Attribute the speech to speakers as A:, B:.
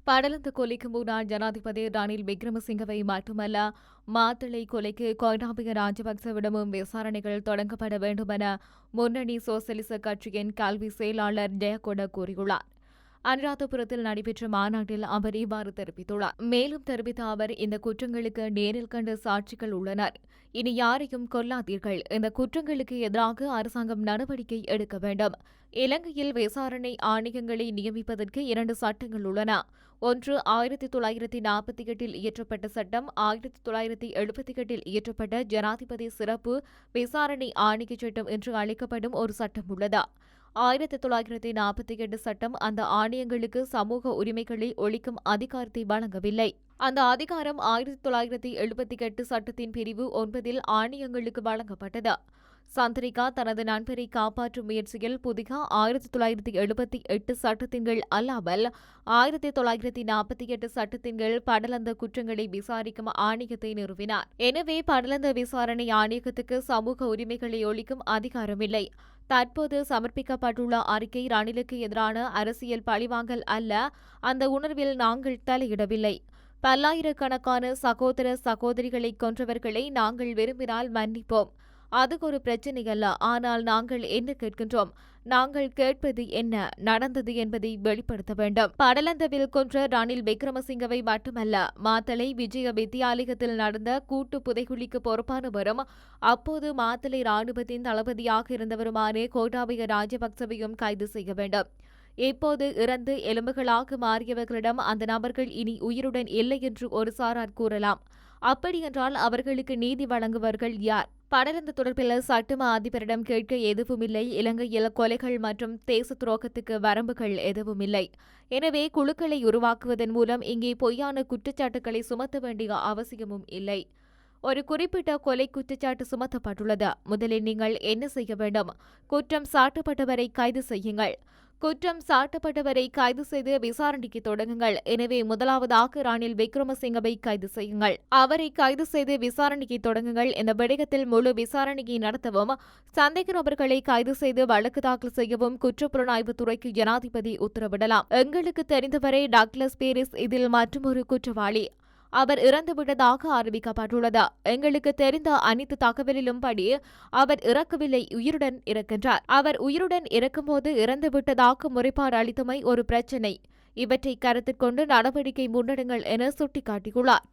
A: படலந்த கொலைக்கு முன்னாள் ஜனாதிபதி ரணில் விக்ரமசிங்கவை மட்டுமல்ல, மாத்தளை கொலைக்கு கோட்டாபய ராஜபக்சவிடமும் விசாரணைகள் தொடங்கப்பட வேண்டுமென முன்னணி சோசலிச கட்சியின் கல்வி செயலாளர் ஜெயகொட கூறியுள்ளார். அனுராதபுரத்தில் நடைபெற்ற மாநாட்டில் அவர் இவ்வாறு தெரிவித்துள்ளார். மேலும் தெரிவித்த அவர், இந்த குற்றங்களுக்கு நேரில் கண்ட சாட்சிகள் உள்ளனர். இனி யாரையும் கொல்லாதீர்கள். இந்த குற்றங்களுக்கு எதிராக அரசாங்கம் நடவடிக்கை எடுக்க வேண்டும். இலங்கையில் விசாரணை ஆணையங்களை நியமிப்பதற்கு 2 சட்டங்கள் உள்ளன. ஒன்று 1948 இயற்றப்பட்ட சட்டம், 1978 இயற்றப்பட்ட ஜனாதிபதி சிறப்பு விசாரணை ஆணைய சட்டம் என்று அழைக்கப்படும் ஒரு சட்டம் உள்ளது. 1948 சட்டம் அந்த ஆணையங்களுக்கு சமூக உரிமைகளை ஒழிக்கும் அதிகாரத்தை வழங்கவில்லை. அந்த அதிகாரம் 1978 சட்டத்தின் பிரிவு 9 ஆணையங்களுக்கு வழங்கப்பட்டது. சந்திரிகா தனது நண்பரை காப்பாற்றும் முயற்சியில் புதிய 1978 சட்டத்தின் கீழ் அல்லாமல் 1948 சட்டத்தின் கீழ் படலந்த குற்றங்களை விசாரிக்கும் ஆணையத்தை நிறுவினார். எனவே படலந்த விசாரணை ஆணையத்துக்கு சமூக உரிமைகளை ஒழிக்கும் அதிகாரமில்லை. தற்போது சமர்ப்பிக்கப்பட்டுள்ள அறிக்கை ரணிலுக்கு எதிரான அரசியல் பழிவாங்கல் அல்ல. அந்த உணர்வில் நாங்கள் தலையிடவில்லை. பல்லாயிரக்கணக்கான சகோதர சகோதரிகளை கொன்றவர்களை நாங்கள் விரும்பினால் மன்னிப்போம். அது ஒரு பிரச்சினை அல்ல. ஆனால் நாங்கள் என்ன கேட்கின்றோம்? நாங்கள் கேட்பது என்ன நடந்தது என்பதை வெளிப்படுத்த வேண்டும். படலந்தவில் கொன்ற ரணில் விக்ரமசிங்கவை மட்டுமல்ல, மாத்தளை விஜய வித்தியாலயத்தில் நடந்த கூட்டு புதைகுழிக்கு பொறுப்பானவரும் அப்போது மாத்தளை ராணுவத்தின் தளபதியாக இருந்தவருமான கோட்டாபய ராஜபக்சவையும் கைது செய்ய வேண்டும். இப்போது இறந்து எலும்புகளாக மாறியவர்களிடம் அந்த நபர்கள் இனி உயிருடன் இல்லை என்று ஒரு சாரார் கூறலாம். அப்படியென்றால் அவர்களுக்கு நீதி வழங்குவர்கள் யார்? படலந்த தொடர்பில் சட்டமா அதிபரிடம் கேட்க எதுவுமில்லை. இலங்கையில் கொலைகள் மற்றும் தேச துரோகத்துக்கு வரம்புகள் எதுவுமில்லை. எனவே குழுக்களை உருவாக்குவதன் மூலம் இங்கே பொய்யான குற்றச்சாட்டுகளை சுமத்த வேண்டிய அவசியமும் இல்லை. ஒரு குறிப்பிட்ட கொலை குற்றச்சாட்டு சுமத்தப்பட்டுள்ளது. முதலில் நீங்கள் என்ன செய்ய வேண்டும்? குற்றம் சாட்டப்பட்டவரை கைது செய்யுங்கள். குற்றம் சாட்டப்பட்டவரை கைது செய்து விசாரணைக்கு தொடங்குங்கள். எனவே முதலாவதாக ரணில் விக்ரமசிங்கவை கைது செய்யுங்கள். அவரை கைது செய்து விசாரணைக்கு தொடங்குங்கள். இந்த விடயத்தில் முழு விசாரணையை நடத்தவும், சந்தேக நபர்களை கைது செய்து வழக்கு தாக்கல் செய்யவும் குற்றப்புலனாய்வு துறைக்கு ஜனாதிபதி உத்தரவிடலாம். எங்களுக்கு தெரிந்தவரை டக்ளஸ் பேரிஸ் இதில் மற்றொரு குற்றவாளி. அவர் இறந்துவிட்டதாக அறிவிக்கப்பட்டுள்ளது. எங்களுக்கு தெரிந்த அனைத்து தகவலிலும் படி அவர் இறக்கவில்லை, உயிருடன் இருக்கின்றார். அவர் உயிருடன் இருக்கும்போது இறந்துவிட்டதாக முறைப்பாடு அளித்தமை ஒரு பிரச்சினை. இவற்றை கருத்தில் கொண்டு நடவடிக்கை முன்னெடுங்கள் என சுட்டிக்காட்டியுள்ளார்.